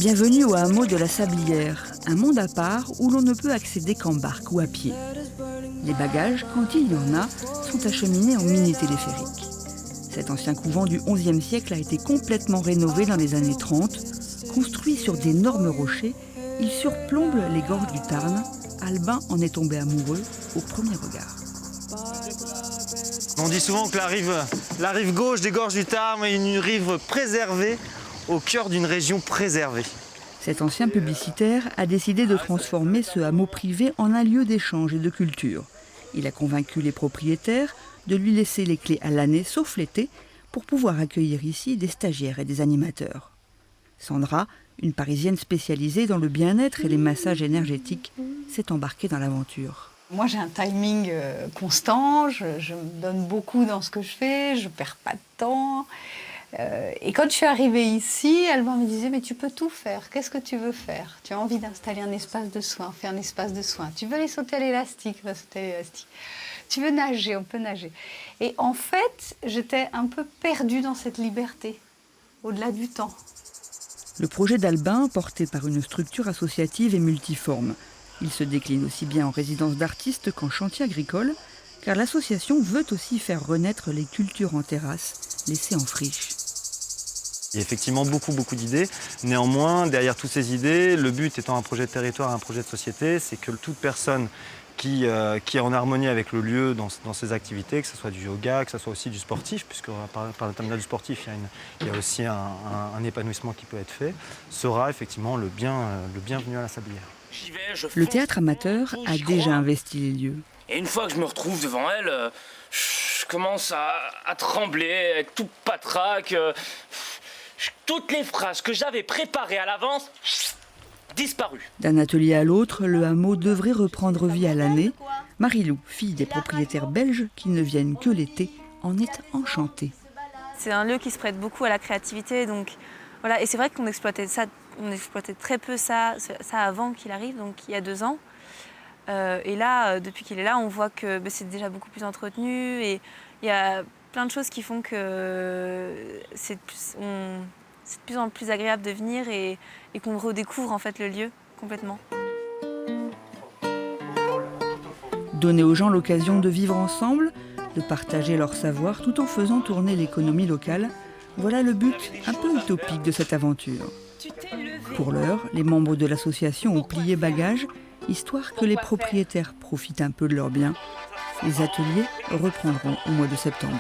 Bienvenue au hameau de la Sablière, un monde à part où l'on ne peut accéder qu'en barque ou à pied. Les bagages, quand il y en a, sont acheminés en mini-téléphériques. Cet ancien couvent du XIe siècle a été complètement rénové dans les années 30. Construit sur d'énormes rochers, il surplombe les gorges du Tarn. Albin en est tombé amoureux au premier regard. On dit souvent que la rive gauche des gorges du Tarn est une rive préservée au cœur d'une région préservée. Cet ancien publicitaire a décidé de transformer ce hameau privé en un lieu d'échange et de culture. Il a convaincu les propriétaires de lui laisser les clés à l'année, sauf l'été, pour pouvoir accueillir ici des stagiaires et des animateurs. Sandra, une Parisienne spécialisée dans le bien-être et les massages énergétiques, s'est embarquée dans l'aventure. Moi, j'ai un timing constant, je me donne beaucoup dans ce que je fais, je ne perds pas de temps. Et quand je suis arrivée ici, Albin me disait « mais tu peux tout faire, qu'est-ce que tu veux faire? Tu as envie d'installer un espace de soins, fais un espace de soins. Tu veux aller sauter à l'élastique, va sauter à l'élastique. Tu veux nager, on peut nager. » Et en fait, j'étais un peu perdue dans cette liberté, au-delà du temps. Le projet d'Albin, porté par une structure associative, est multiforme. Il se décline aussi bien en résidence d'artistes qu'en chantier agricole, car l'association veut aussi faire renaître les cultures en terrasse, laissées en friche. Il y a effectivement beaucoup d'idées. Néanmoins, derrière toutes ces idées, le but étant un projet de territoire, un projet de société, c'est que toute personne qui est en harmonie avec le lieu dans ses activités, que ce soit du yoga, que ce soit aussi du sportif, puisque par l'intermédiaire du sportif, il y a aussi un épanouissement qui peut être fait, sera effectivement le bienvenu à la Sablière. Le théâtre amateur a déjà investi les lieux. Et une fois que je me retrouve devant elle, je commence à trembler, à être tout patraque. Toutes les phrases que j'avais préparées à l'avance, disparues. D'un atelier à l'autre, le hameau devrait reprendre vie à l'année. Marie-Lou, fille des propriétaires belges qui ne viennent que l'été, en est enchantée. C'est un lieu qui se prête beaucoup à la créativité, donc voilà. Et c'est vrai qu'on exploitait ça, on exploitait très peu ça avant qu'il arrive, donc il y a 2 ans. Et là, depuis qu'il est là, on voit que c'est déjà beaucoup plus entretenu et il y a plein de choses qui font que c'est de plus en plus agréable de venir et qu'on redécouvre en fait le lieu complètement. Donner aux gens l'occasion de vivre ensemble, de partager leur savoir tout en faisant tourner l'économie locale, voilà le but un peu utopique de cette aventure. Pour l'heure, les membres de l'association ont plié bagages, histoire que les propriétaires profitent un peu de leurs biens. Les ateliers reprendront au mois de septembre.